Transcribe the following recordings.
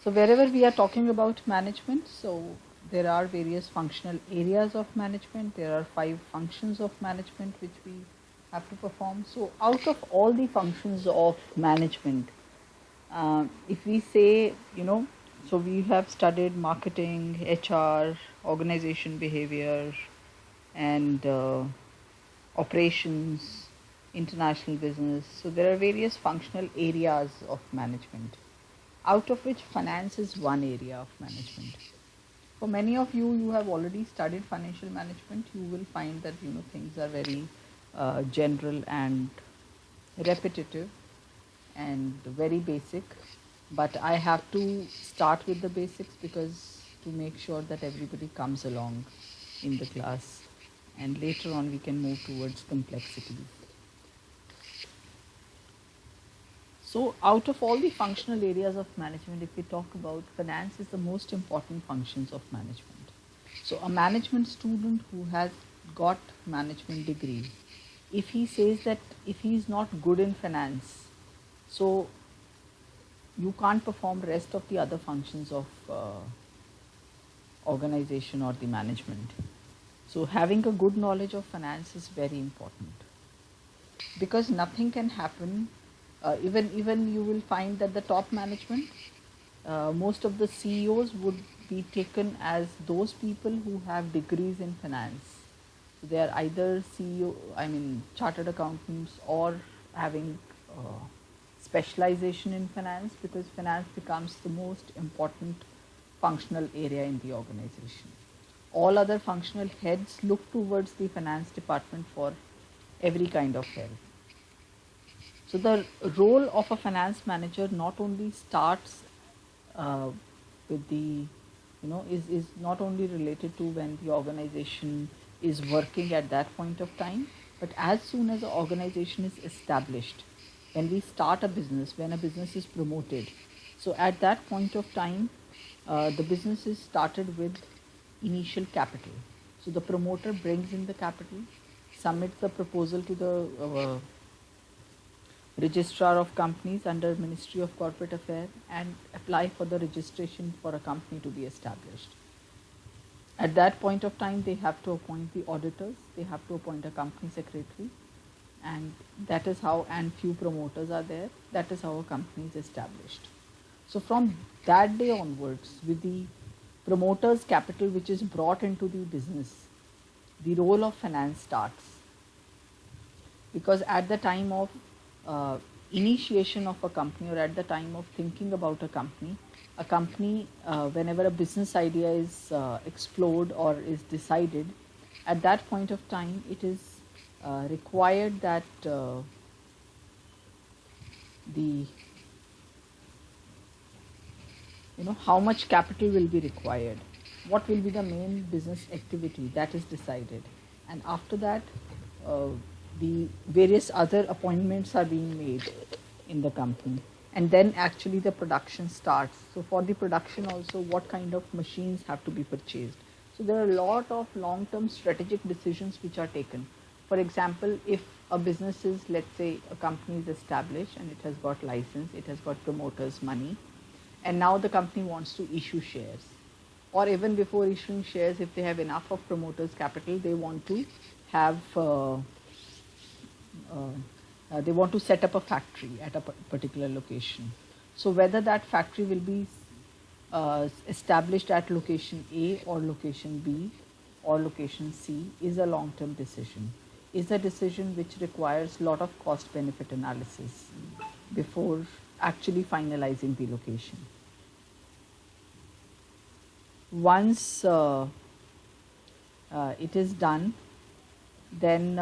So wherever we are talking about management, so there are various functional areas of management. There are 5 functions of management which we have to perform. So out of all the functions of management, if we say, so we have studied marketing, HR, organization behavior, and operations, international business. So there are various functional areas of management, out of which finance is one area of management. For many of you, you have already studied financial management. You will find that things are very general and repetitive and very basic. But I have to start with the basics because to make sure that everybody comes along in the class, and later on we can move towards complexities. So out of all the functional areas of management, if we talk about finance, is the most important functions of management. So a management student who has got management degree, if he says that if he is not good in finance, so you can't perform rest of the other functions of organization or the management. So having a good knowledge of finance is very important, because nothing can happen. Even you will find that the top management, most of the CEOs would be taken as those people who have degrees in finance. So they are either chartered accountants, or having specialization in finance, because finance becomes the most important functional area in the organization. All other functional heads look towards the finance department for every kind of help. So the role of a finance manager not only starts with the, is not only related to when the organization is working at that point of time, but as soon as the organization is established, when we start a business, when a business is promoted, so at that point of time, the business is started with initial capital. So the promoter brings in the capital, submits the proposal to the registrar of companies under Ministry of Corporate Affairs, and apply for the registration for a company to be established. At that point of time, they have to appoint the auditors, they have to appoint a company secretary, and that is how, and few promoters are there, that is how a company is established. So from that day onwards, with the promoter's capital which is brought into the business, the role of finance starts. Because at the time of initiation of a company, or at the time of thinking about a company, whenever a business idea is explored or is decided, at that point of time it is required that how much capital will be required, what will be the main business activity, that is decided, and after that the various other appointments are being made in the company, and then actually the production starts. So for the production also, what kind of machines have to be purchased. So there are a lot of long-term strategic decisions which are taken. For example, if a business is, let's say a company is established and it has got license, it has got promoters' money, and now the company wants to issue shares, or even before issuing shares, if they have enough of promoters' capital, they want to have they want to set up a factory at a particular location. So whether that factory will be established at location A or location B or location C is a long-term decision, is a decision which requires a lot of cost-benefit analysis before actually finalizing the location. Once it is done, then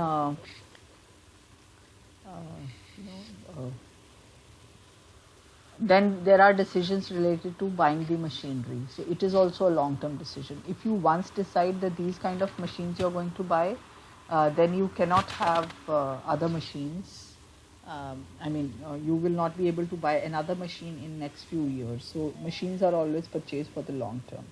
then there are decisions related to buying the machinery. So it is also a long-term decision. If you once decide that these kind of machines you're going to buy, then you cannot have other machines. You will not be able to buy another machine in next few years. So machines are always purchased for the long term.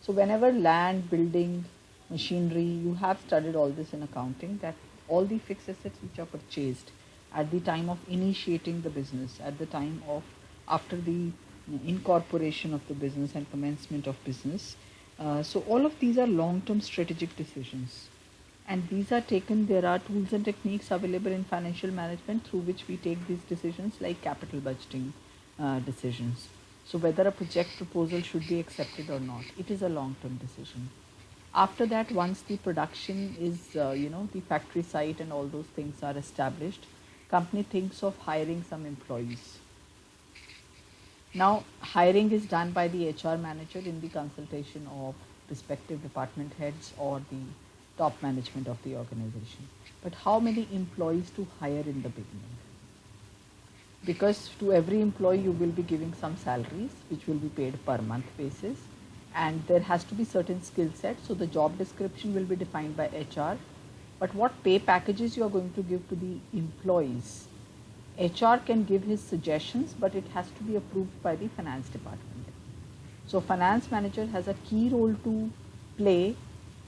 So whenever land, building, machinery, you have studied all this in accounting, that all the fixed assets which are purchased at the time of initiating the business, at the time of after the incorporation of the business and commencement of business. So all of these are long-term strategic decisions, and these are taken. There are tools and techniques available in financial management through which we take these decisions, like capital budgeting decisions. So whether a project proposal should be accepted or not, it is a long-term decision. After that, once the production is, the factory site and all those things are established, company thinks of hiring some employees. Now, hiring is done by the HR manager in the consultation of respective department heads or the top management of the organization. But how many employees to hire in the beginning? Because to every employee you will be giving some salaries which will be paid per month basis, and there has to be certain skill set. So the job description will be defined by HR, but what pay packages you are going to give to the employees, HR can give his suggestions, but it has to be approved by the finance department. So finance manager has a key role to play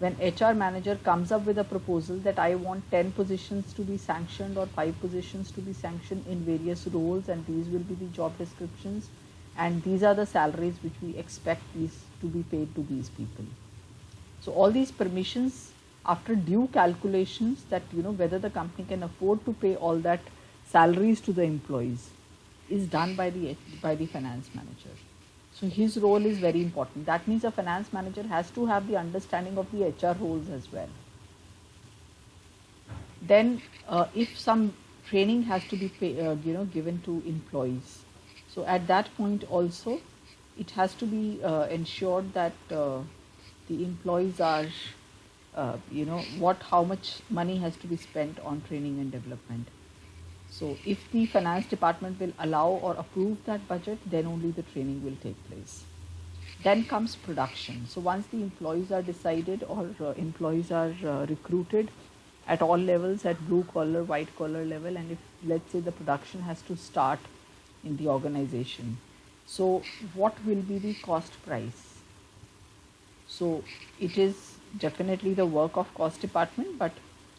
when HR manager comes up with a proposal that I want 10 positions to be sanctioned or 5 positions to be sanctioned in various roles, and these will be the job descriptions, and these are the salaries which we expect these to be paid to these people. So all these permissions, after due calculations that whether the company can afford to pay all that salaries to the employees, is done by the finance manager. So his role is very important. That means a finance manager has to have the understanding of the HR roles as well. Then if some training has to be given to employees, so at that point also it has to be ensured that the employees are how much money has to be spent on training and development. So if the finance department will allow or approve that budget, then only the training will take place. Then comes production. So once the employees are decided or employees are recruited at all levels, at blue collar, white collar level, and if let's say the production has to start in the organization, so what will be the cost price? So it is definitely the work of cost department, but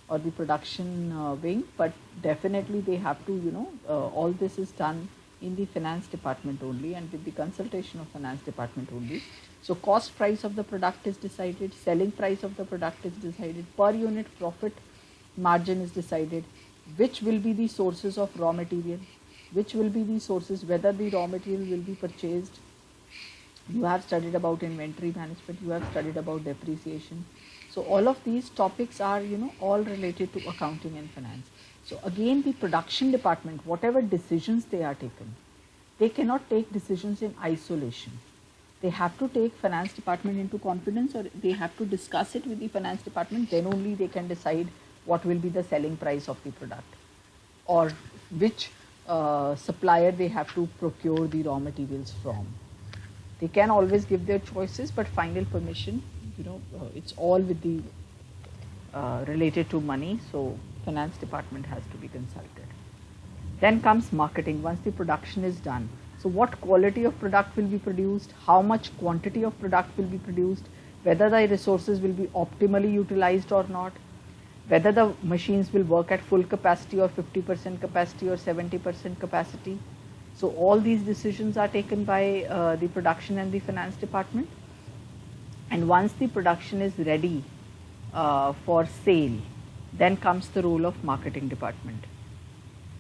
or the production wing, but definitely they have to, all this is done in the finance department only and with the consultation of finance department only. So cost price of the product is decided, selling price of the product is decided, per unit profit margin is decided, which will be the sources of raw material, which will be the sources, whether the raw material will be purchased. You have studied about inventory management, you have studied about depreciation. So all of these topics are, all related to accounting and finance. So again, the production department, whatever decisions they are taken, they cannot take decisions in isolation. They have to take finance department into confidence, or they have to discuss it with the finance department. Then only they can decide what will be the selling price of the product, or which supplier they have to procure the raw materials from. They can always give their choices, but final permission, it's all with the related to money, so finance department has to be consulted. Then comes marketing. Once the production is done, so what quality of product will be produced, how much quantity of product will be produced, whether the resources will be optimally utilized or not, whether the machines will work at full capacity or 50% capacity or 70% capacity. So all these decisions are taken by the production and the finance department. And once the production is ready for sale, then comes the role of marketing department.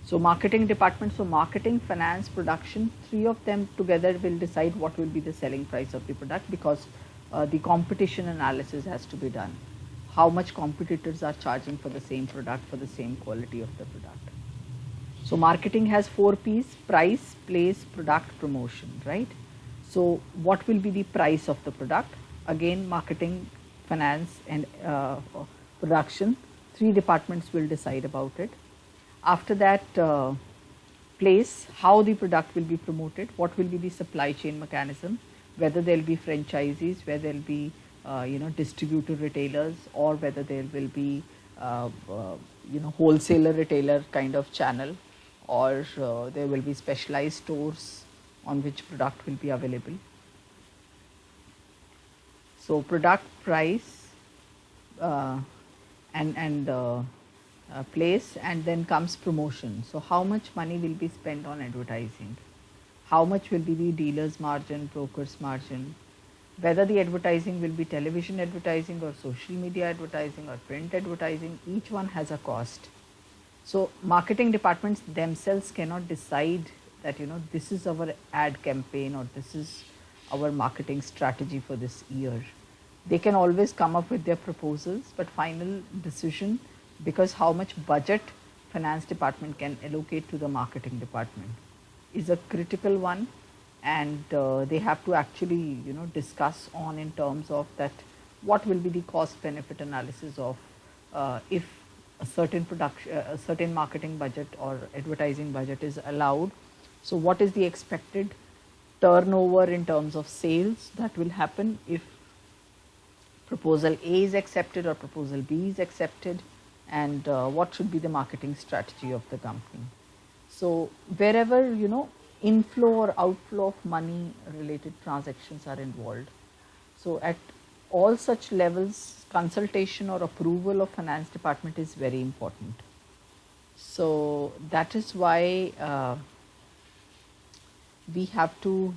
So marketing department, so marketing, finance, production, three of them together will decide what will be the selling price of the product, because the competition analysis has to be done. How much competitors are charging for the same product, for the same quality of the product. So marketing has 4 P's: price, place, product, promotion, right? So what will be the price of the product? Again, marketing, finance and production, 3 departments will decide about it. After that, place, how the product will be promoted, what will be the supply chain mechanism, whether there will be franchisees, whether there will be distributor retailers, or whether there will be wholesaler retailer kind of channel, or there will be specialized stores on which product will be available. So product, price, and place, and then comes promotion. So how much money will be spent on advertising? how much will be the dealer's margin, broker's margin, whether the advertising will be television advertising or social media advertising or print advertising, each one has a cost. So marketing departments themselves cannot decide that, this is our ad campaign or this is our marketing strategy for this year. They can always come up with their proposals, but final decision, because how much budget finance department can allocate to the marketing department, is a critical one, and they have to actually discuss on in terms of that what will be the cost benefit analysis of if a certain marketing budget or advertising budget is allowed. So what is the expected turnover in terms of sales that will happen if proposal A is accepted or proposal B is accepted, and what should be the marketing strategy of the company. So wherever inflow or outflow of money related transactions are involved, so at all such levels, consultation or approval of finance department is very important. So that is why we have to,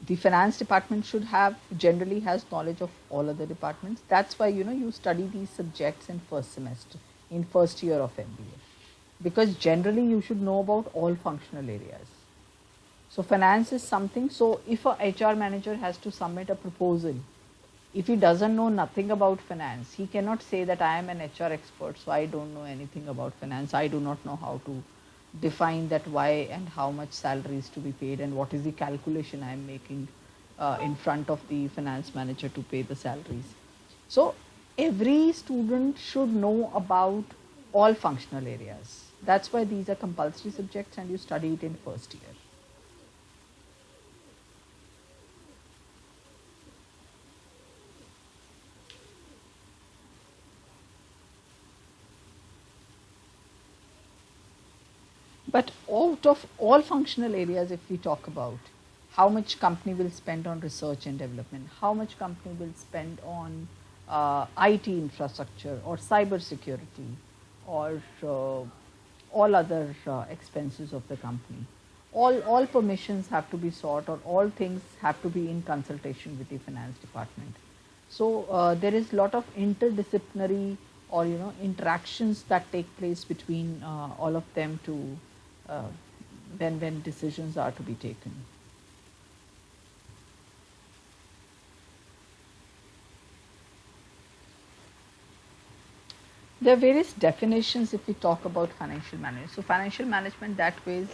the finance department should have, generally has knowledge of all other departments. That's why, you study these subjects in first semester, in first year of MBA. Because generally you should know about all functional areas. So finance is something, so if a HR manager has to submit a proposal, if he doesn't know nothing about finance, he cannot say that I am an HR expert, so I don't know anything about finance. I do not know how to define that why and how much salary is to be paid and what is the calculation I am making in front of the finance manager to pay the salaries. So every student should know about all functional areas. That's why these are compulsory subjects and you study it in first year. But out of all functional areas, if we talk about how much company will spend on research and development, how much company will spend on IT infrastructure or cyber security or all other expenses of the company, all permissions have to be sought or all things have to be in consultation with the finance department. So there is a lot of interdisciplinary or interactions that take place between all of them to when decisions are to be taken. There are various definitions if we talk about financial management. So financial management, that way is,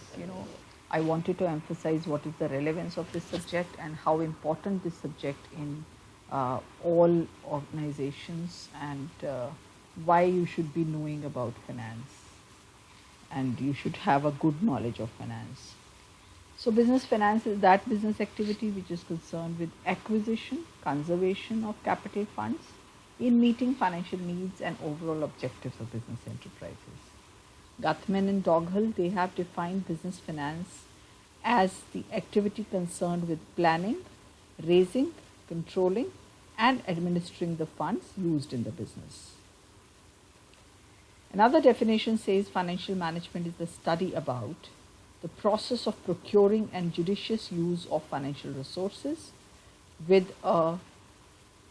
I wanted to emphasize what is the relevance of this subject and how important this subject in all organizations, and why you should be knowing about finance and you should have a good knowledge of finance. So business finance is that business activity which is concerned with acquisition, conservation of capital funds in meeting financial needs and overall objectives of business enterprises. Guthman and Doghill, they have defined business finance as the activity concerned with planning, raising, controlling, and administering the funds used in the business. Another definition says financial management is the study about the process of procuring and judicious use of financial resources with a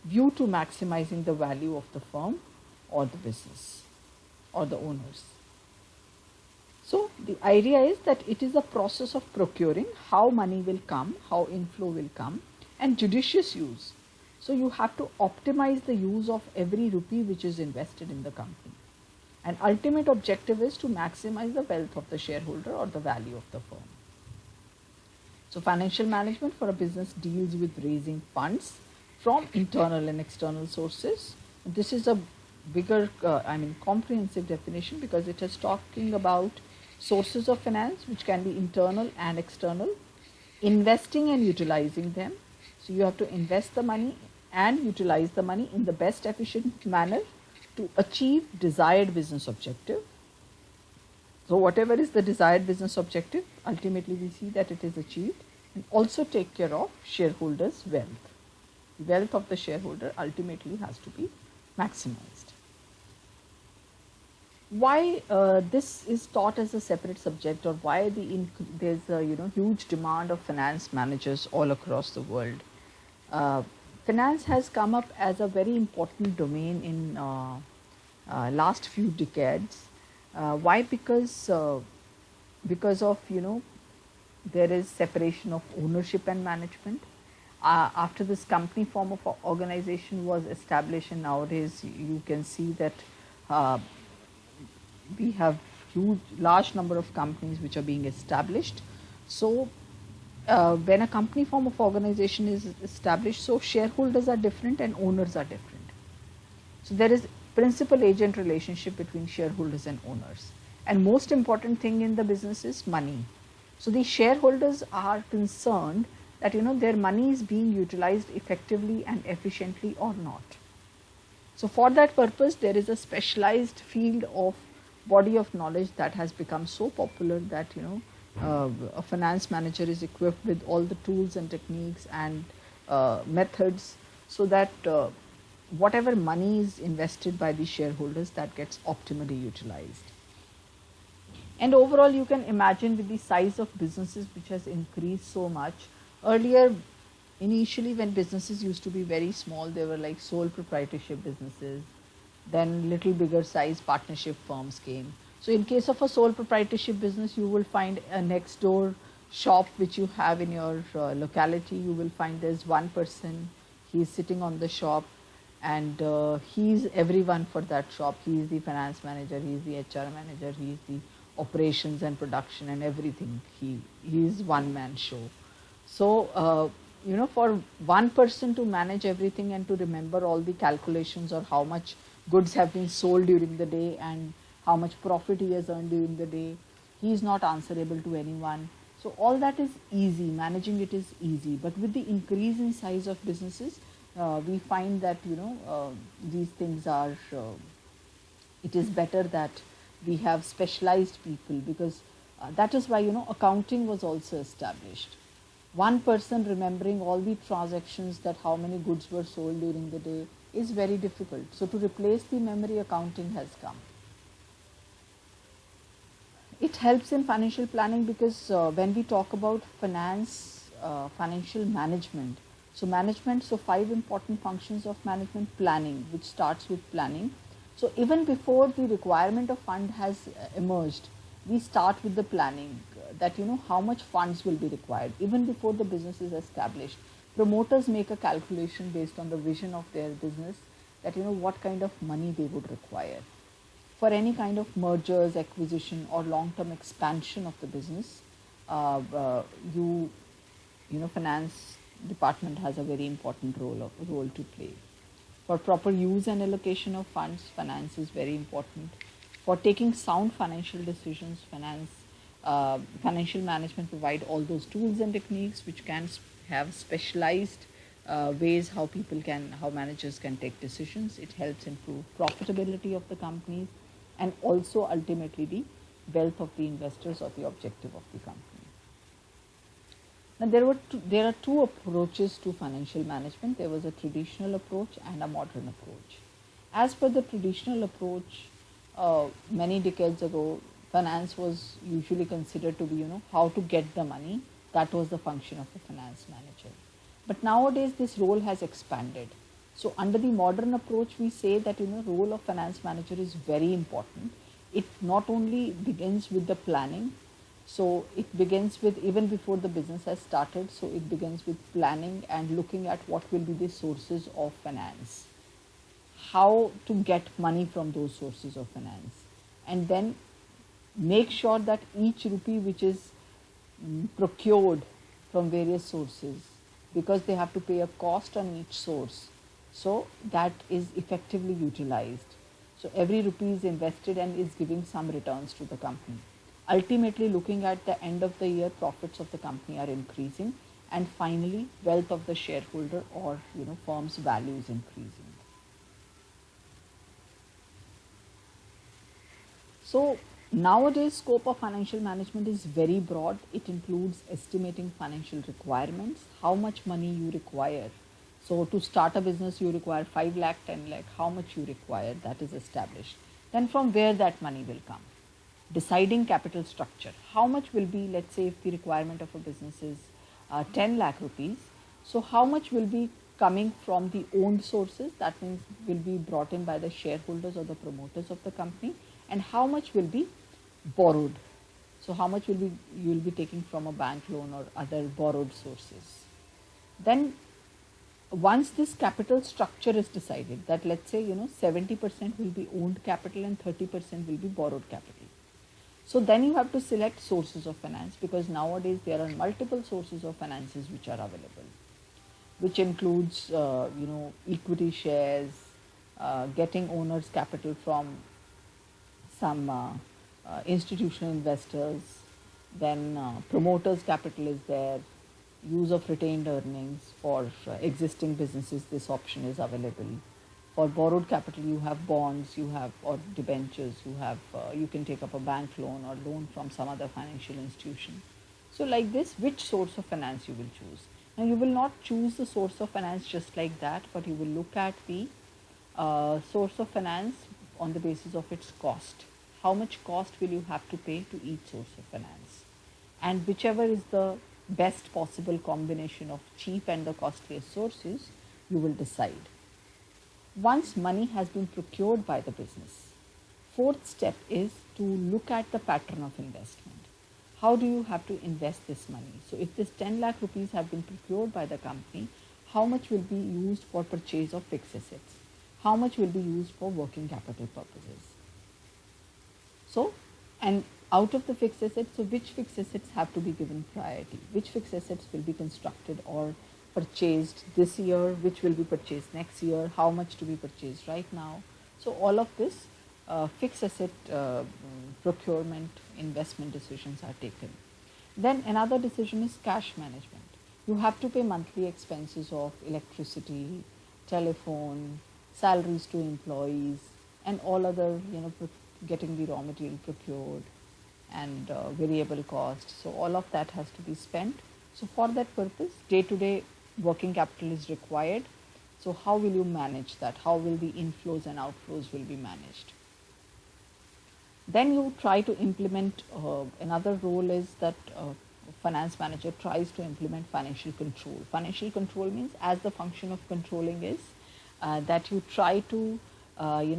view to maximizing the value of the firm or the business or the owners. So the idea is that it is a process of procuring, how money will come, how inflow will come, and judicious use. So you have to optimize the use of every rupee which is invested in the company. And ultimate objective is to maximize the wealth of the shareholder or the value of the firm. So financial management for a business deals with raising funds from internal and external sources. This is a bigger, comprehensive definition because it is talking about sources of finance which can be internal and external, investing and utilizing them. So you have to invest the money and utilize the money in the best efficient manner to achieve desired business objective. So whatever is the desired business objective, ultimately we see that it is achieved, and also take care of shareholders' wealth. The wealth of the shareholder ultimately has to be maximized. Why this is taught as a separate subject, or why there's a huge demand of finance managers all across the world. uh, Finance has come up as a very important domain in last few decades. Why? Because of there is separation of ownership and management. After this company form of organization was established, and nowadays you can see that uh, we have huge large number of companies which are being established. So when a company form of organization is established, so shareholders are different and owners are different. So there is principal agent relationship between shareholders and owners. And most important thing in the business is money. So the shareholders are concerned that their money is being utilized effectively and efficiently or not. So for that purpose, there is a specialized field of body of knowledge that has become so popular that a finance manager is equipped with all the tools and techniques and methods, so that whatever money is invested by the shareholders, that gets optimally utilized. And overall, you can imagine with the size of businesses which has increased so much. Earlier, initially when businesses used to be very small, they were like sole proprietorship businesses. Then little bigger size partnership firms came. So in case of a sole proprietorship business, you will find a next door shop which you have in your locality. You will find there's one person, he is sitting on the shop, and he's everyone for that shop. He is the finance manager, he is the HR manager, he is the operations and production and everything. He is one man show. So for one person to manage everything and to remember all the calculations, or how much goods have been sold during the day and how much profit he has earned during the day, he is not answerable to anyone. So all that is easy, managing it is easy. But with the increase in size of businesses, we find that these things are it is better that we have specialized people, because that is why accounting was also established. One person remembering all the transactions, that how many goods were sold during the day, is very difficult. So to replace the memory, accounting has come. It helps in financial planning, because when we talk about financial management, so 5 important functions of management: planning, which starts with planning. So even before the requirement of fund has emerged, we start with the planning, that how much funds will be required. Even before the business is established, promoters make a calculation based on the vision of their business, that what kind of money they would require for any kind of mergers, acquisition, or long-term expansion of the business. Finance department has a very important role to play. For proper use and allocation of funds, finance is very important. For taking sound financial decisions, financial management provide all those tools and techniques which can have specialized ways how managers can take decisions. It helps improve profitability of the companies, and also ultimately the wealth of the investors, or the objective of the company. Now there are two approaches to financial management. There was a traditional approach and a modern approach. As per the traditional approach, many decades ago, finance was usually considered to be how to get the money. That was the function of the finance manager. But nowadays this role has expanded. So under the modern approach, we say that role of finance manager is very important. It not only begins with the planning, so it begins with even before the business has started. So it begins with planning and looking at what will be the sources of finance, how to get money from those sources of finance, and then make sure that each rupee which is procured from various sources, because they have to pay a cost on each source, so that is effectively utilized. So every rupee is invested and is giving some returns to the company. Ultimately, looking at the end of the year, profits of the company are increasing, and finally wealth of the shareholder, or firm's value is increasing. So nowadays scope of financial management is very broad. It includes estimating financial requirements, how much money you require. So to start a business, you require 5 lakh, 10 lakh, how much you require, that is established. Then from where that money will come? Deciding capital structure. How much will be, let's say if the requirement of a business is 10 lakh rupees, so how much will be coming from the owned sources, that means will be brought in by the shareholders or the promoters of the company, and how much will be borrowed. So how much will be you will be taking from a bank loan or other borrowed sources. Then once this capital structure is decided, that let's say 70% will be owned capital and 30% will be borrowed capital. So then you have to select sources of finance, because nowadays there are multiple sources of finances which are available, which includes equity shares, getting owners capital from some institutional investors, then promoters capital is there, use of retained earnings for existing businesses, this option is available. For borrowed capital, you have bonds, you have or debentures, you can take up a bank loan or loan from some other financial institution. So like this, which source of finance you will choose? Now you will not choose the source of finance just like that, but you will look at the source of finance on the basis of its cost. How much cost will you have to pay to each source of finance? And whichever is the best possible combination of cheap and the costliest sources, you will decide. Once money has been procured by the business, fourth step is to look at the pattern of investment. How do you have to invest this money? So if this 10 lakh rupees have been procured by the company, how much will be used for purchase of fixed assets? How much will be used for working capital purposes? So, and out of the fixed assets, so which fixed assets have to be given priority? Which fixed assets will be constructed or purchased this year? Which will be purchased next year? How much to be purchased right now? So all of this fixed asset procurement investment decisions are taken. Then another decision is cash management. You have to pay monthly expenses of electricity, telephone, salaries to employees, and all other getting the raw material procured and variable costs. So all of that has to be spent. So for that purpose, day-to-day working capital is required. So how will you manage that? How will the inflows and outflows will be managed? Then you try to implement, another role is that finance manager tries to implement financial control. Financial control means, as the function of controlling is that you try to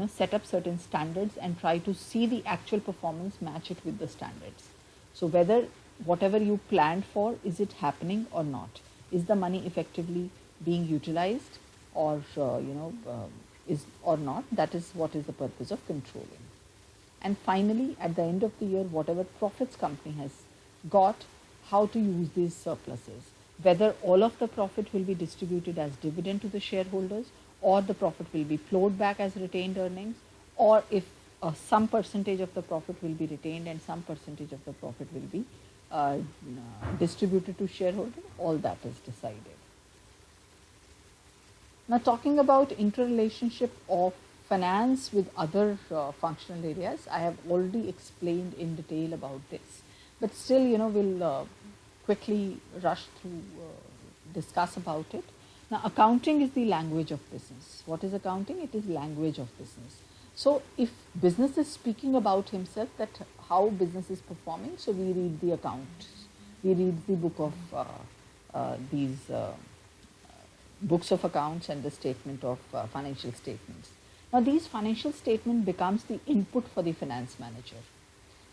set up certain standards and try to see the actual performance match it with the standards. So whether whatever you planned for, is it happening or not? Is the money effectively being utilized or is or not? That is what is the purpose of controlling. And finally, at the end of the year, whatever profits company has got, how to use these surpluses. Whether all of the profit will be distributed as dividend to the shareholders, or the profit will be flowed back as retained earnings, or if some percentage of the profit will be retained and some percentage of the profit will be distributed to shareholders, all that is decided. Now talking about interrelationship of finance with other functional areas, I have already explained in detail about this, but still we'll quickly rush through, discuss about it. Now accounting is the language of business. What is accounting? It is language of business. So if business is speaking about himself, that how business is performing, so we read the accounts, we read the book of these books of accounts and the statement of financial statements. Now these financial statement becomes the input for the finance manager.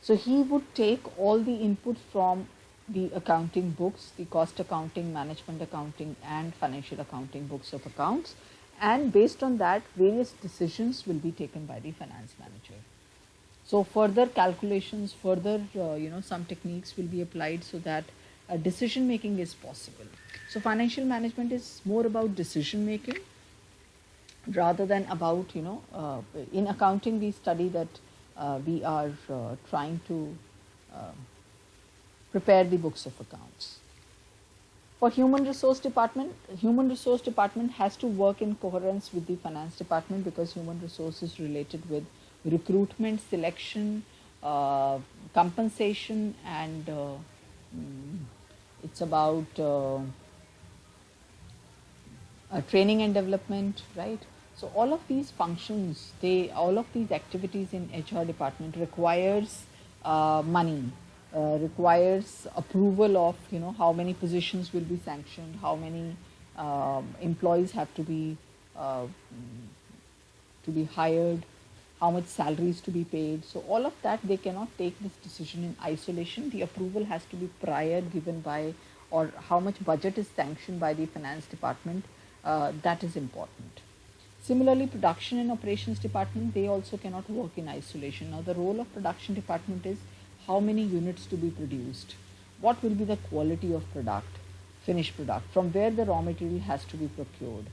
So he would take all the input from the accounting books, the cost accounting, management accounting and financial accounting books of accounts, and based on that various decisions will be taken by the finance manager. So further calculations, further some techniques will be applied so that decision making is possible. So financial management is more about decision making rather than about in accounting we study that we are trying to prepare the books of accounts. For human resource department has to work in coherence with the finance department, because human resource is related with recruitment, selection, compensation, and it's about training and development, right? So all of these functions, all of these activities in HR department requires money, requires approval of, how many positions will be sanctioned, how many employees have uh, to be hired, how much salaries to be paid. So all of that, they cannot take this decision in isolation. The approval has to be prior given by, or how much budget is sanctioned by the finance department. That is important. Similarly, production and operations department, they also cannot work in isolation. Now, the role of production department is how many units to be produced, what will be the quality of product, finished product, from where the raw material has to be procured,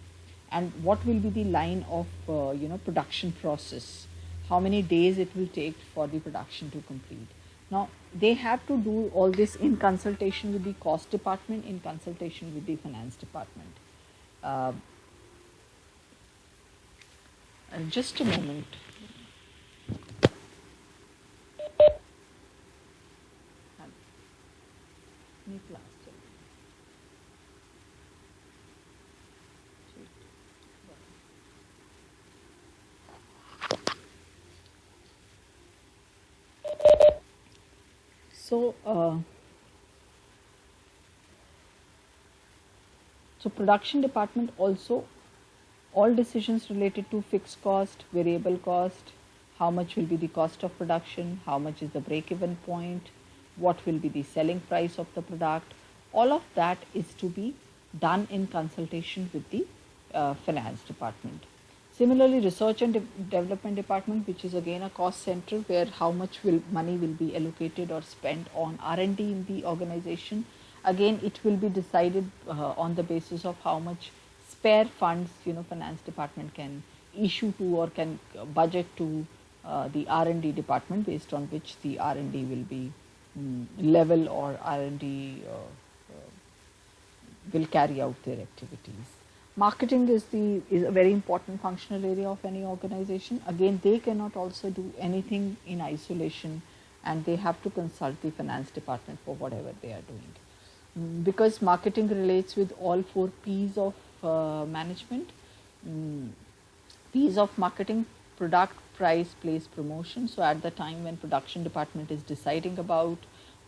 and what will be the line of production process, how many days it will take for the production to complete. Now, they have to do all this in consultation with the cost department, in consultation with the finance department. Uh, just a moment. So, so production department also, all decisions related to fixed cost, variable cost, how much will be the cost of production, how much is the break-even point, what will be the selling price of the product, all of that is to be done in consultation with the finance department. Similarly, research and development department, which is again a cost center where how much money will be allocated or spent on R&D in the organization. Again, it will be decided on the basis of how much spare funds finance department can issue to or can budget to the R&D department, based on which the R&D will be level, or R&D will carry out their activities. Marketing is a very important functional area of any organization. Again, they cannot also do anything in isolation, and they have to consult the finance department for whatever they are doing. Because marketing relates with all 4 P's of management. P's of marketing: product, price, place, promotion. So at the time when production department is deciding about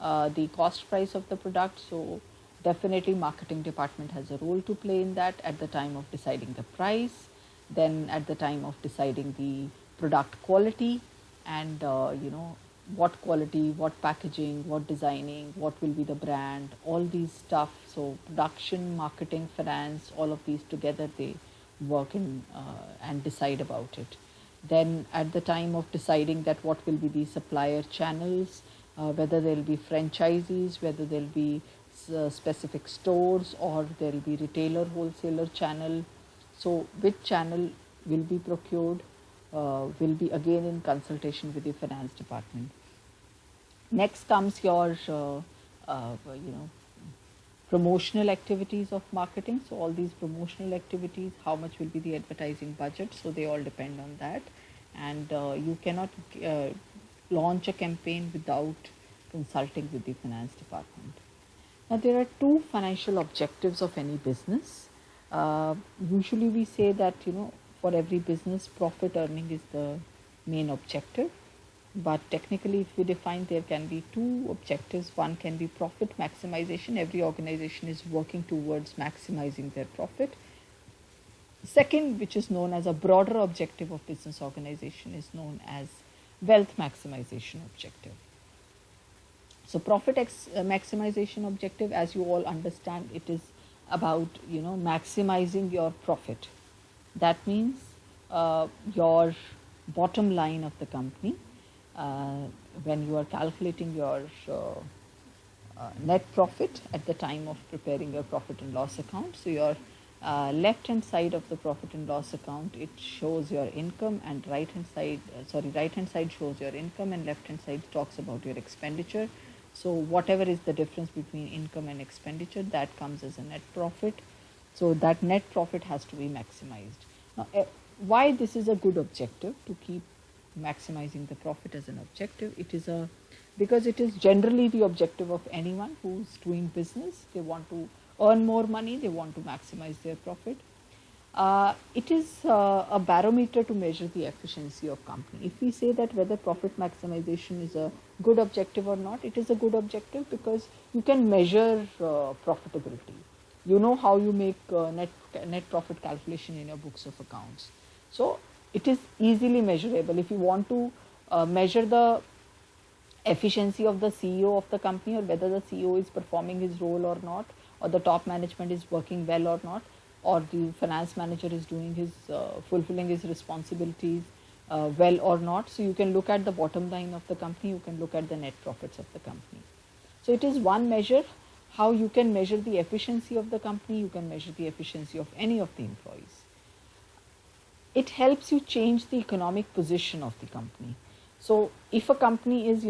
the cost price of the product, so definitely marketing department has a role to play in that at the time of deciding the price, then at the time of deciding the product quality, and what quality, what packaging, what designing, what will be the brand, all these stuff. So production, marketing, finance, all of these together, they work in and decide about it. Then at the time of deciding that what will be the supplier channels, whether there will be franchisees, whether there will be specific stores, or there will be retailer, wholesaler channel. So which channel will be procured will be again in consultation with the finance department. Next comes your promotional activities of marketing. So all these promotional activities, how much will be the advertising budget, so they all depend on that. And you cannot launch a campaign without consulting with the finance department. Now, there are 2 financial objectives of any business. Usually we say that, for every business, profit earning is the main objective. But technically, if we define, there can be 2 objectives. One can be profit maximization. Every organization is working towards maximizing their profit. Second, which is known as a broader objective of business organization, is known as wealth maximization objective. So profit maximization objective, as you all understand, it is about maximizing your profit. That means your bottom line of the company. When you are calculating your net profit at the time of preparing your profit and loss account, so your left hand side of the profit and loss account, it shows your income, and right hand side shows your income, and left hand side talks about your expenditure. So whatever is the difference between income and expenditure, that comes as a net profit. So that net profit has to be maximized. Now, why this is a good objective to keep maximizing the profit as an objective? Because it is generally the objective of anyone who's doing business. They want to earn more money, they want to maximize their profit. It is a barometer to measure the efficiency of company. If we say that whether profit maximization is a good objective or not, it is a good objective because you can measure profitability. You know how you make net profit calculation in your books of accounts. So it is easily measurable. If you want to measure the efficiency of the CEO of the company, or whether the CEO is performing his role or not, or the top management is working well or not, or the finance manager is doing his fulfilling his responsibilities well or not. So you can look at the bottom line of the company, you can look at the net profits of the company. So it is one measure how you can measure the efficiency of the company, you can measure the efficiency of any of the employees. It helps you change the economic position of the company. So if a company is,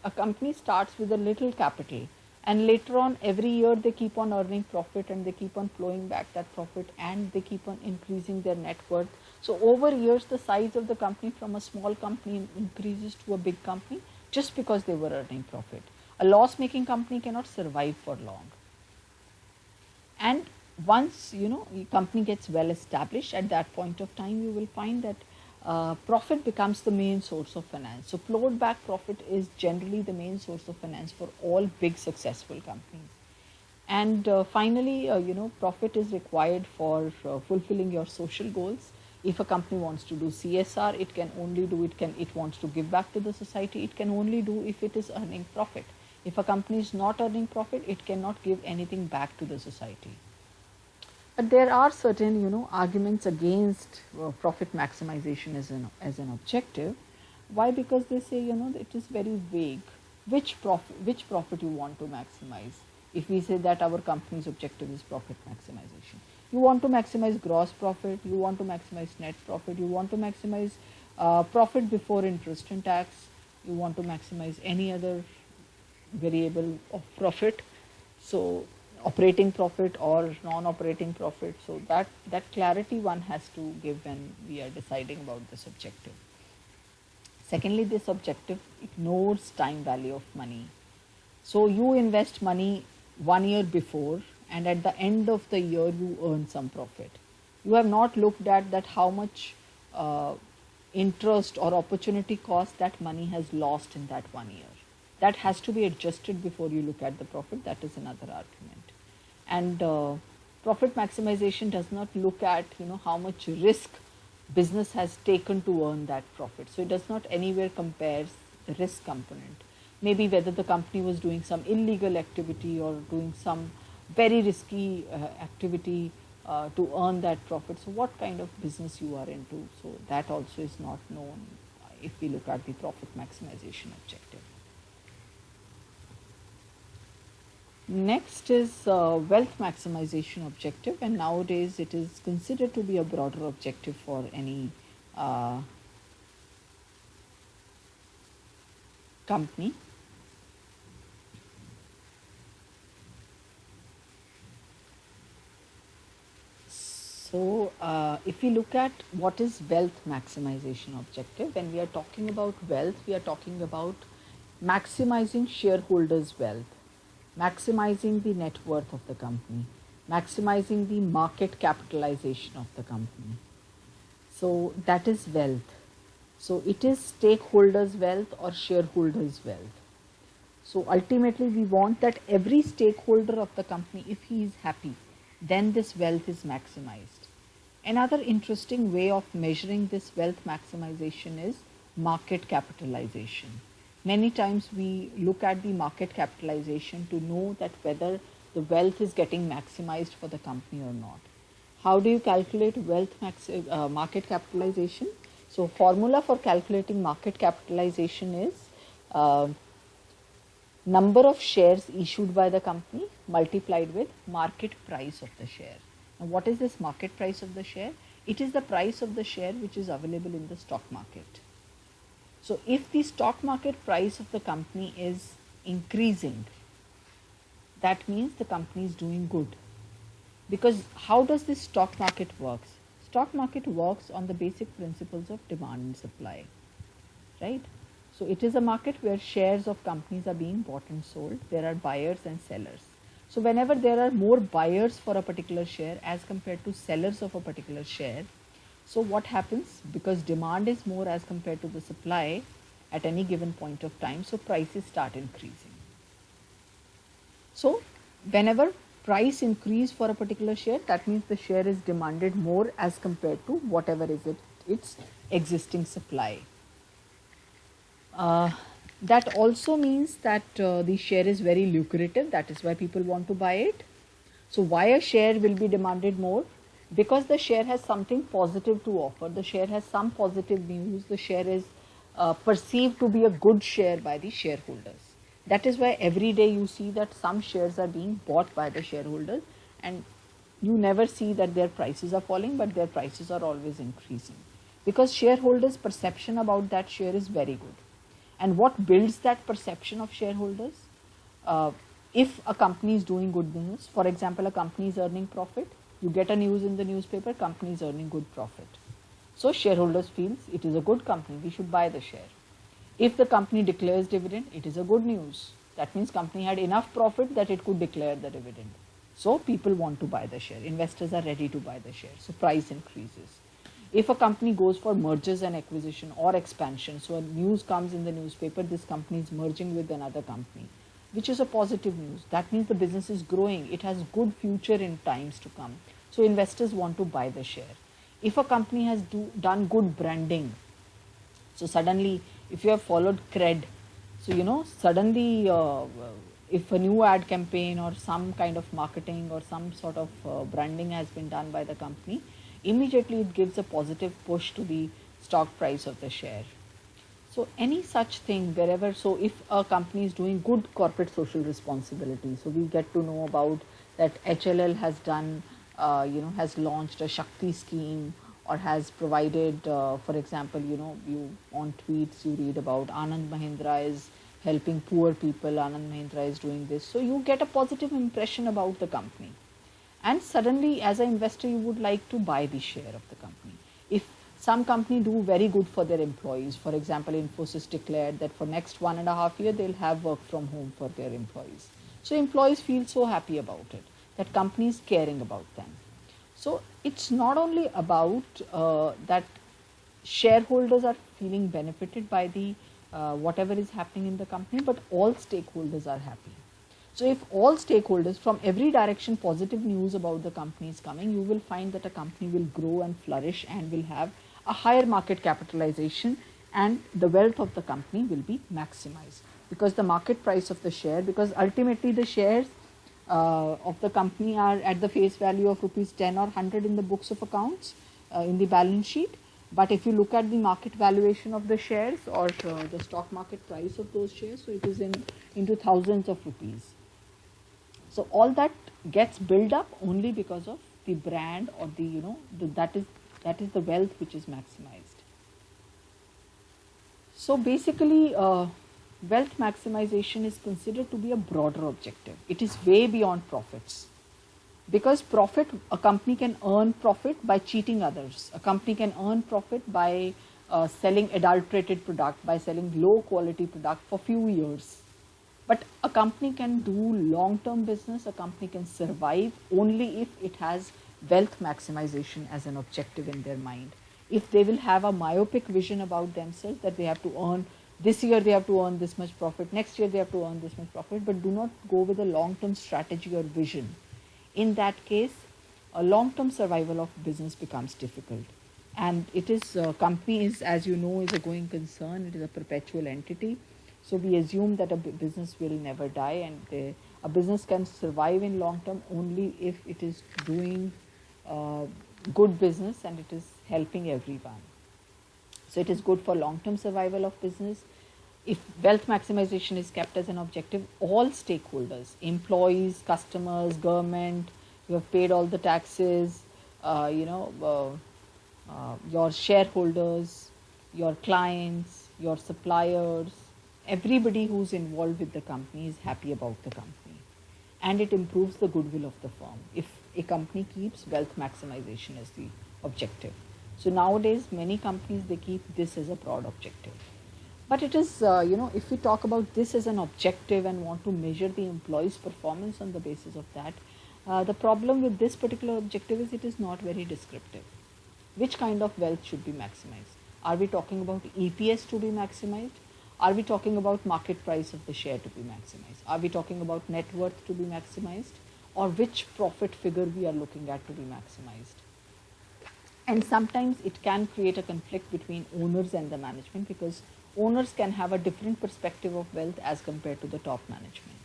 a company starts with a little capital, and later on every year they keep on earning profit and they keep on flowing back that profit and they keep on increasing their net worth. So over years the size of the company from a small company increases to a big company just because they were earning profit. A loss making company cannot survive for long. And once the company gets well established, at that point of time you will find that profit becomes the main source of finance. So flowed back profit is generally the main source of finance for all big successful companies. And finally, profit is required for fulfilling your social goals. If a company wants to do CSR, it can only do it wants to give back to the society, it can only do if it is earning profit. If a company is not earning profit, it cannot give anything back to the society. But there are certain, arguments against profit maximization as an objective. Why? Because they say, it is very vague. Which profit you want to maximize? If we say that our company's objective is profit maximization, you want to maximize gross profit, you want to maximize net profit, you want to maximize profit before interest and tax, you want to maximize any other variable of profit. So operating profit or non-operating profit. So that clarity one has to give when we are deciding about this objective. Secondly, this objective ignores time value of money. So you invest money 1 year before and at the end of the year you earn some profit. You have not looked at that how much interest or opportunity cost that money has lost in that 1 year. That has to be adjusted before you look at the profit. That is another argument. And profit maximization does not look at how much risk business has taken to earn that profit. So it does not anywhere compares the risk component. Maybe whether the company was doing some illegal activity or doing some very risky activity to earn that profit. So what kind of business you are into. So that also is not known if we look at the profit maximization objective. Next is wealth maximization objective, and nowadays it is considered to be a broader objective for any company. So if we look at what is wealth maximization objective, when we are talking about wealth, we are talking about maximizing shareholders' wealth, maximizing the net worth of the company, maximizing the market capitalization of the company. So that is wealth. So it is stakeholders' wealth or shareholders' wealth. So ultimately we want that every stakeholder of the company, if he is happy, then this wealth is maximized. Another interesting way of measuring this wealth maximization is market capitalization. Many times we look at the market capitalization to know that whether the wealth is getting maximized for the company or not. How do you calculate market capitalization? So formula for calculating market capitalization is number of shares issued by the company multiplied with market price of the share. Now what is this market price of the share? It is the price of the share which is available in the stock market. So if the stock market price of the company is increasing, that means the company is doing good. Because how does this stock market works? Stock market works on the basic principles of demand and supply, right? So it is a market where shares of companies are being bought and sold. There are buyers and sellers. So whenever there are more buyers for a particular share as compared to sellers of a particular share, so what happens? Because demand is more as compared to the supply at any given point of time, so prices start increasing. So whenever price increase for a particular share, that means the share is demanded more as compared to whatever is its existing supply. That also means that the share is very lucrative. That is why people want to buy it. So why a share will be demanded more? Because the share has something positive to offer. The share has some positive news. The share is perceived to be a good share by the shareholders. That is why every day you see that some shares are being bought by the shareholders, and you never see that their prices are falling, but their prices are always increasing. Because shareholders' perception about that share is very good. And what builds that perception of shareholders? If a company is doing good business, for example, a company is earning profit, you get a news in the newspaper, company is earning good profit. So shareholders feel it is a good company, we should buy the share. If the company declares dividend, it is a good news. That means company had enough profit that it could declare the dividend. So people want to buy the share. Investors are ready to buy the share. So price increases. If a company goes for mergers and acquisition or expansion, so a news comes in the newspaper, this company is merging with another company, which is a positive news. That means the business is growing. It has good future in times to come. So investors want to buy the share. If a company has done good branding, so suddenly if you have followed CRED, so suddenly if a new ad campaign or some kind of marketing or some sort of branding has been done by the company, immediately it gives a positive push to the stock price of the share. So any such thing wherever, so if a company is doing good corporate social responsibility, so we get to know about that HLL has done, has launched a Shakti scheme, or has provided, for example, you on tweets you read about Anand Mahindra is helping poor people, Anand Mahindra is doing this. So you get a positive impression about the company. And suddenly as an investor you would like to buy the share of the company. If some company do very good for their employees, for example Infosys declared that for next 1.5 years they'll have work from home for their employees. So employees feel so happy about it, that company is caring about them. So it's not only about that shareholders are feeling benefited by the whatever is happening in the company, but all stakeholders are happy. So if all stakeholders from every direction positive news about the company is coming, you will find that a company will grow and flourish and will have a higher market capitalization, and the wealth of the company will be maximized. Because the market price of the share, because ultimately the shares of the company are at the face value of rupees 10 or 100 in the books of accounts, in the balance sheet. But if you look at the market valuation of the shares or the stock market price of those shares, so it is into thousands of rupees. So all that gets built up only because of the brand, or that is the wealth which is maximized. So basically wealth maximization is considered to be a broader objective. It is way beyond profits. Because profit, a company can earn profit by cheating others. A company can earn profit by selling adulterated product, by selling low quality product for few years. But a company can do long-term business, a company can survive only if it has wealth maximization as an objective in their mind. If they will have a myopic vision about themselves, that they have to earn, this year they have to earn this much profit, next year they have to earn this much profit, but do not go with a long-term strategy or vision. In that case, a long-term survival of business becomes difficult. And it is, company is, as you know, is a going concern, it is a perpetual entity. So we assume that a business will never die, and a business can survive in long term only if it is doing good business and it is helping everyone. So it is good for long term survival of business. If wealth maximization is kept as an objective, all stakeholders, employees, customers, government, you have paid all the taxes, your shareholders, your clients, your suppliers, everybody who's involved with the company is happy about the company, and it improves the goodwill of the firm if a company keeps wealth maximization as the objective. So nowadays many companies, they keep this as a broad objective. But it is, if we talk about this as an objective and want to measure the employee's performance on the basis of that, the problem with this particular objective is it is not very descriptive. Which kind of wealth should be maximized? Are we talking about EPS to be maximized? Are we talking about market price of the share to be maximized? Are we talking about net worth to be maximized? Or which profit figure we are looking at to be maximized? And sometimes it can create a conflict between owners and the management, because owners can have a different perspective of wealth as compared to the top management.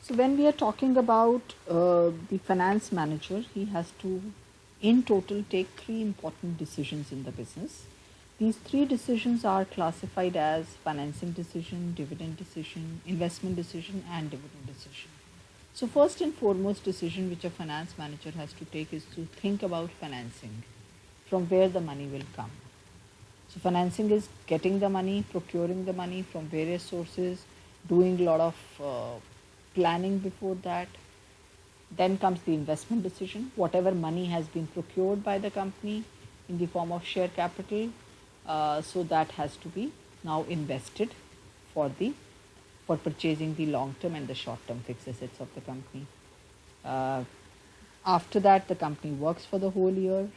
So when we are talking about the finance manager, he has to in total take 3 important decisions in the business. These 3 decisions are classified as financing decision, dividend decision, investment decision, and dividend decision. So first and foremost decision which a finance manager has to take is to think about financing, from where the money will come. So financing is getting the money, procuring the money from various sources, doing a lot of planning before that. Then comes the investment decision. Whatever money has been procured by the company in the form of share capital, so that has to be now invested for purchasing the long-term and the short-term fixed assets of the company. After that, the company works for the whole year.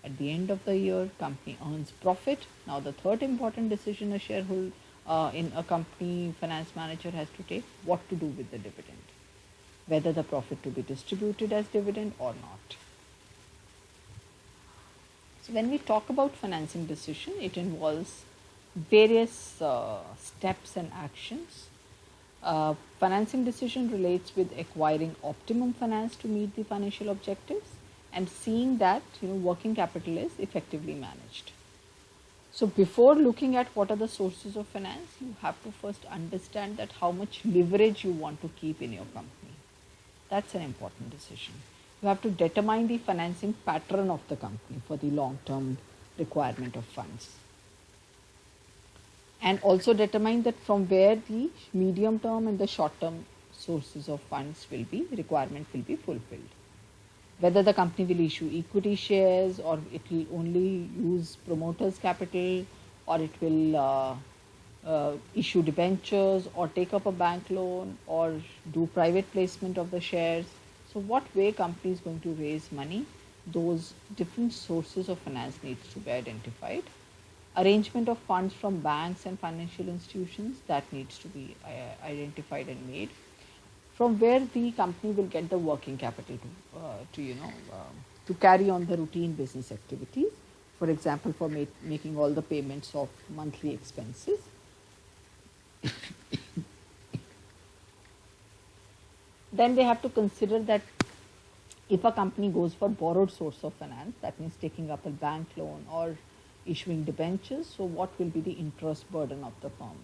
At the end of the year, company earns profit. Now, the third important decision a shareholder in a company finance manager has to take: what to do with the dividend, whether the profit to be distributed as dividend or not. So when we talk about financing decision, it involves various steps and actions. Financing decision relates with acquiring optimum finance to meet the financial objectives and seeing that working capital is effectively managed. So before looking at what are the sources of finance, you have to first understand that how much leverage you want to keep in your company. That's an important decision. You have to determine the financing pattern of the company for the long-term requirement of funds. And also determine that from where the medium-term and the short-term sources of funds requirement will be fulfilled. Whether the company will issue equity shares, or it will only use promoters' capital, or it will issue debentures, or take up a bank loan, or do private placement of the shares. So what way company is going to raise money, those different sources of finance needs to be identified. Arrangement of funds from banks and financial institutions, that needs to be identified and made. From where the company will get the working capital to carry on the routine business activities. For example, for making all the payments of monthly expenses. Then they have to consider that if a company goes for borrowed source of finance, that means taking up a bank loan or issuing debentures, so what will be the interest burden of the firm?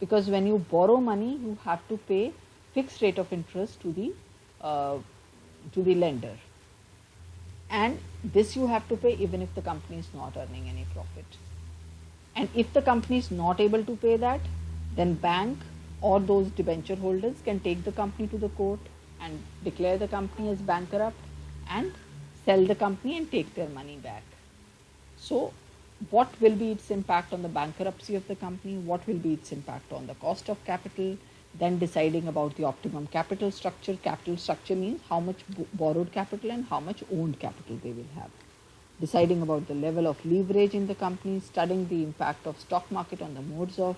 Because when you borrow money, you have to pay fixed rate of interest to the lender, and this you have to pay even if the company is not earning any profit. And if the company is not able to pay that, then bank or those debenture holders can take the company to the court and declare the company as bankrupt and sell the company and take their money back. So what will be its impact on the bankruptcy of the company? What will be its impact on the cost of capital? Then deciding about the optimum capital structure. Capital structure means how much borrowed capital and how much owned capital they will have. Deciding about the level of leverage in the company, studying the impact of stock market on the modes of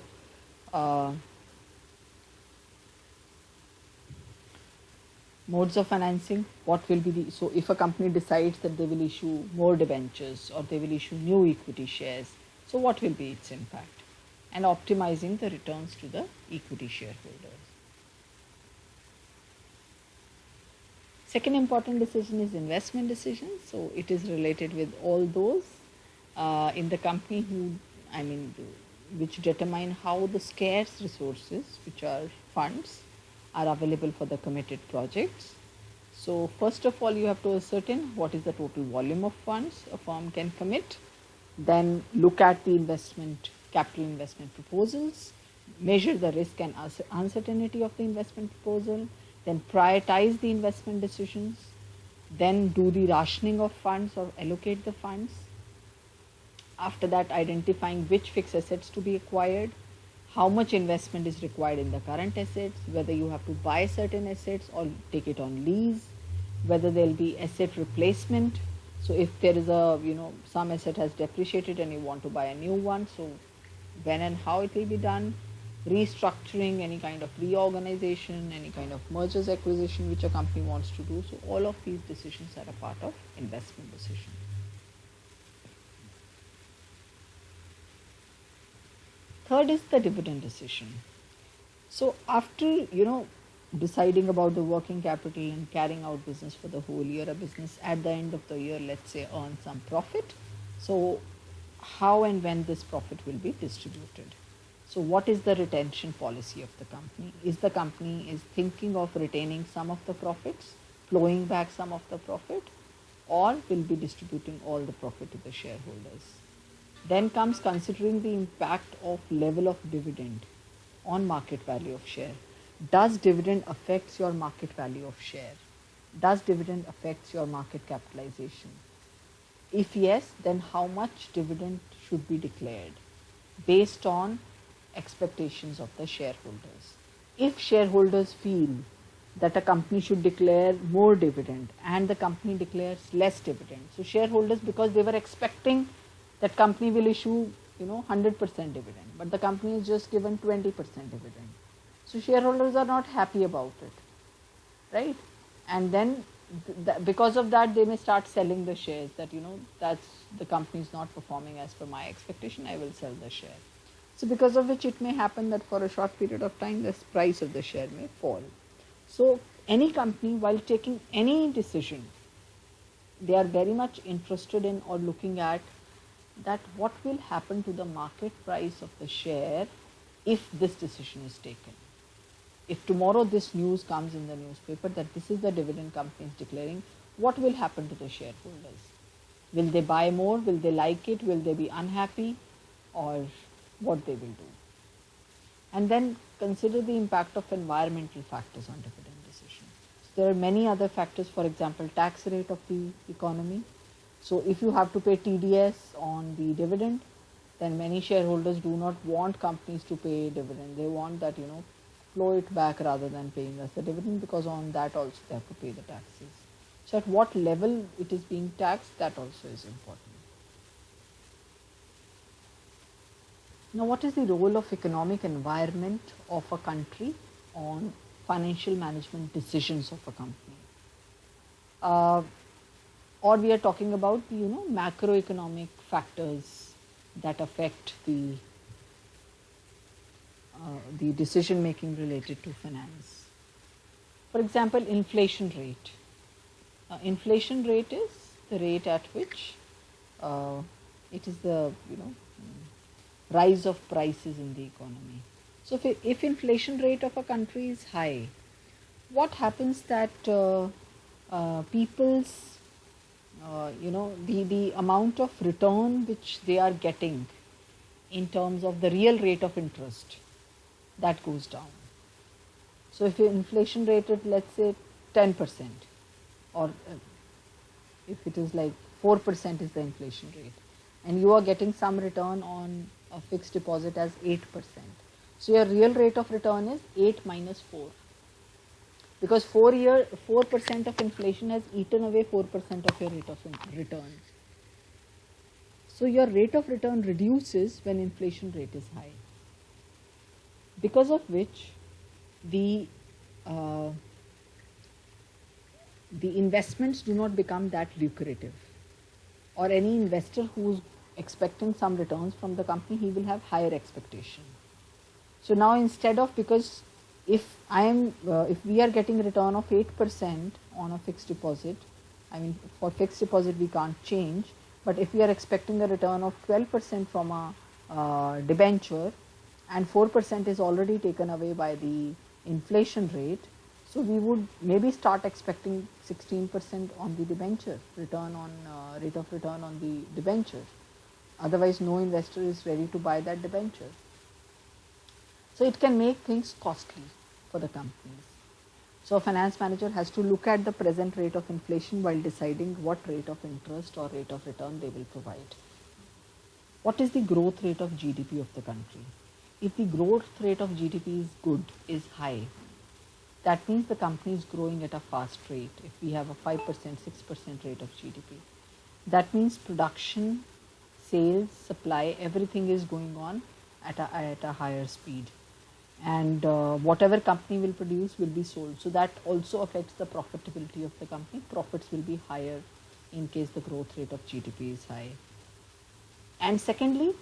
financing. What will be so if a company decides that they will issue more debentures or they will issue new equity shares, so what will be its impact? And optimizing the returns to the equity shareholders. Second important decision is investment decision. So it is related with all those in the company which determine how the scarce resources, which are funds, are available for the committed projects. So first of all, you have to ascertain what is the total volume of funds a firm can commit. Then look at the capital investment proposals, measure the risk and uncertainty of the investment proposal, then prioritize the investment decisions, then do the rationing of funds or allocate the funds. After that, identifying which fixed assets to be acquired, how much investment is required in the current assets, whether you have to buy certain assets or take it on lease, whether there will be asset replacement. So if there is a, some asset has depreciated and you want to buy a new one, so when and how it will be done, restructuring, any kind of reorganization, any kind of mergers acquisition which a company wants to do. So all of these decisions are a part of investment decision. Third is the dividend decision. So after, deciding about the working capital and carrying out business for the whole year, a business at the end of the year, let's say, earns some profit. So how and when this profit will be distributed? So what is the retention policy of the company? Is the company thinking of retaining some of the profits, flowing back some of the profit, or will be distributing all the profit to the shareholders? Then comes considering the impact of level of dividend on market value of share. Does dividend affects your market value of share? Does dividend affects your market capitalization? If yes, then how much dividend should be declared based on expectations of the shareholders? If shareholders feel that a company should declare more dividend and the company declares less dividend, so shareholders, because they were expecting that company will issue 100% dividend, but the company is just given 20% dividend, so shareholders are not happy about it, right? And then because of that, they may start selling the shares, that that's the company is not performing as per my expectation, I will sell the share. So because of which it may happen that for a short period of time the price of the share may fall. So any company, while taking any decision, they are very much interested in or looking at that what will happen to the market price of the share if this decision is taken. If tomorrow this news comes in the newspaper that this is the dividend company is declaring, what will happen to the shareholders? Will they buy more? Will they like it? Will they be unhappy? Or what they will do? And then consider the impact of environmental factors on dividend decisions. So there are many other factors, for example, tax rate of the economy. So if you have to pay TDS on the dividend, then many shareholders do not want companies to pay dividend. They want that, flow it back rather than paying us the dividend, because on that also they have to pay the taxes. So at what level it is being taxed, that also is important. Now, what is the role of economic environment of a country on financial management decisions of a company? Or we are talking about the macroeconomic factors that affect the decision making related to finance. For example, inflation rate. Inflation rate is the rate at which it is the rise of prices in the economy. So if inflation rate of a country is high, what happens that people's the amount of return which they are getting in terms of the real rate of interest, that goes down. So if your inflation rate is, let's say, 10%, or if it is like 4% is the inflation rate, and you are getting some return on a fixed deposit as 8%. So your real rate of return is 8 minus 4. Because 4% of inflation has eaten away 4% of your rate of return. So your rate of return reduces when inflation rate is high. Because of which the investments do not become that lucrative. Or any investor who's expecting some returns from the company, he will have higher expectation. So now instead of, because if we are getting a return of 8% on a fixed deposit, I mean for fixed deposit we can't change, but if we are expecting a return of 12% from a debenture and 4% is already taken away by the inflation rate, so we would maybe start expecting 16% on the debenture, return on rate of return on the debenture. Otherwise no investor is ready to buy that debenture. So it can make things costly for the companies. So a finance manager has to look at the present rate of inflation while deciding what rate of interest or rate of return they will provide. What is the growth rate of GDP of the country? If the growth rate of GDP is good, is high, that means the company is growing at a fast rate. If we have a 5%, 6% rate of GDP, that means production, sales, supply, everything is going on at a higher speed. And whatever company will produce will be sold. So that also affects the profitability of the company. Profits will be higher in case the growth rate of GDP is high. And secondly,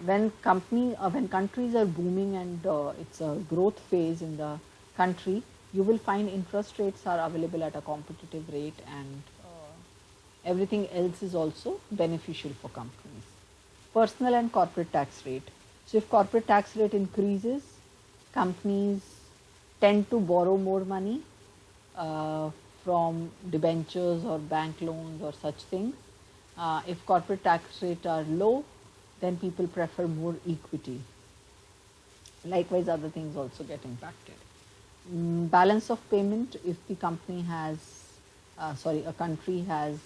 when countries are booming and it's a growth phase in the country, you will find interest rates are available at a competitive rate, and everything else is also beneficial for companies. Personal and corporate tax rate. So if corporate tax rate increases, companies tend to borrow more money from debentures or bank loans or such things. If corporate tax rates are low, then people prefer more equity. Likewise, other things also get impacted. Balance of payment, if the company has, a country has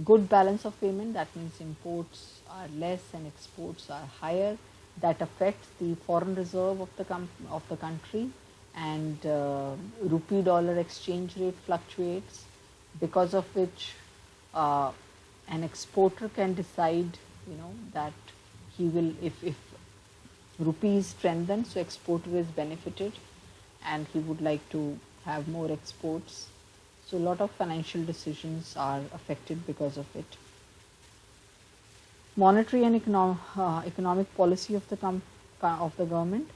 good balance of payment, that means imports are less and exports are higher. That affects the foreign reserve of the country, and rupee dollar exchange rate fluctuates, because of which an exporter can decide, that he will, if rupee is strengthened, so exporter is benefited and he would like to have more exports. So a lot of financial decisions are affected because of it. Monetary and economic policy of the government.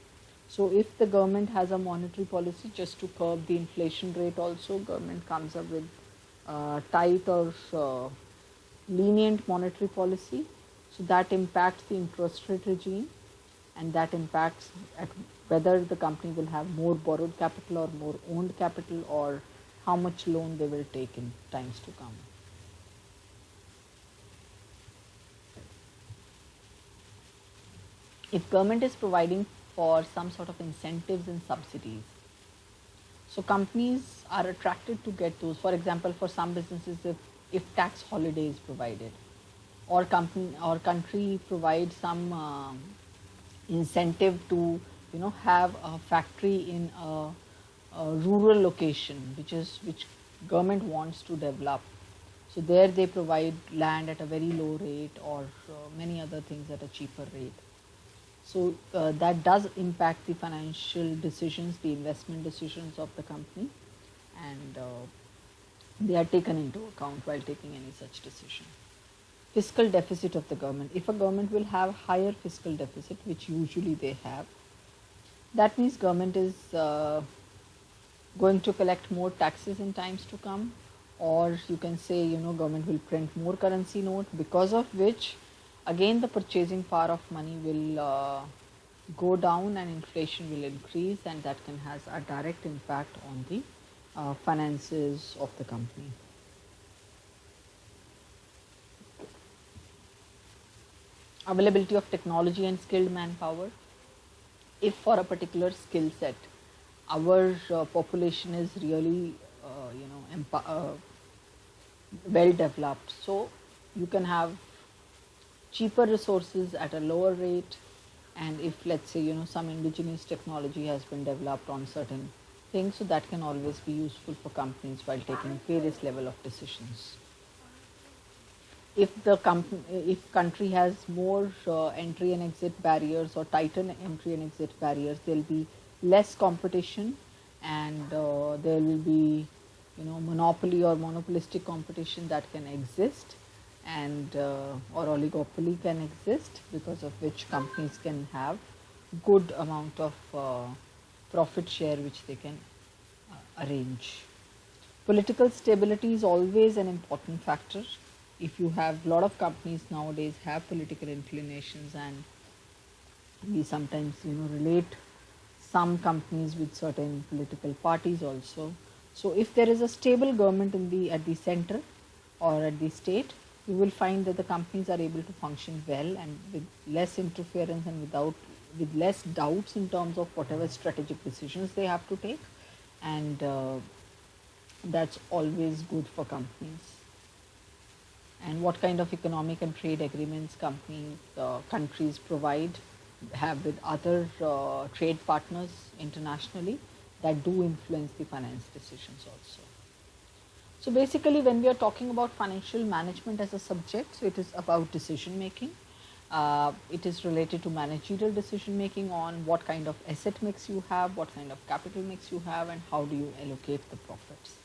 So if the government has a monetary policy just to curb the inflation rate, also government comes up with tight or lenient monetary policy, so that impacts the interest rate regime, and that impacts at whether the company will have more borrowed capital or more owned capital, or how much loan they will take in times to come. If government is providing for some sort of incentives and subsidies, so companies are attracted to get those. For example, for some businesses, if tax holiday is provided, or company or country provides some incentive to have a factory in a rural location, which government wants to develop. So there they provide land at a very low rate, or many other things at a cheaper rate. So that does impact the financial decisions, the investment decisions of the company, and they are taken into account while taking any such decision. Fiscal deficit of the government. If a government will have higher fiscal deficit, which usually they have, that means government is going to collect more taxes in times to come, or you can say, government will print more currency note, because of which again the purchasing power of money will go down and inflation will increase, and that can has a direct impact on the finances of the company. Availability of technology and skilled manpower. If for a particular skill set our population is really well developed, so you can have cheaper resources at a lower rate, and if let's say some indigenous technology has been developed on certain things, so that can always be useful for companies while taking various level of decisions. If country has more entry and exit barriers, or tighter entry and exit barriers, there will be less competition, and there will be monopoly or monopolistic competition that can exist, and or oligopoly can exist, because of which companies can have good amount of profit share which they can arrange. Political stability is always an important factor. If you have a lot of companies nowadays have political inclinations, and we sometimes relate some companies with certain political parties also. So if there is a stable government at the center or at the state, you will find that the companies are able to function well, and with less interference, and with less doubts in terms of whatever strategic decisions they have to take, and that's always good for companies. And what kind of economic and trade agreements countries have with other trade partners internationally, that do influence the finance decisions also. So basically, when we are talking about financial management as a subject, so it is about decision making. It is related to managerial decision making on what kind of asset mix you have, what kind of capital mix you have, and how do you allocate the profits.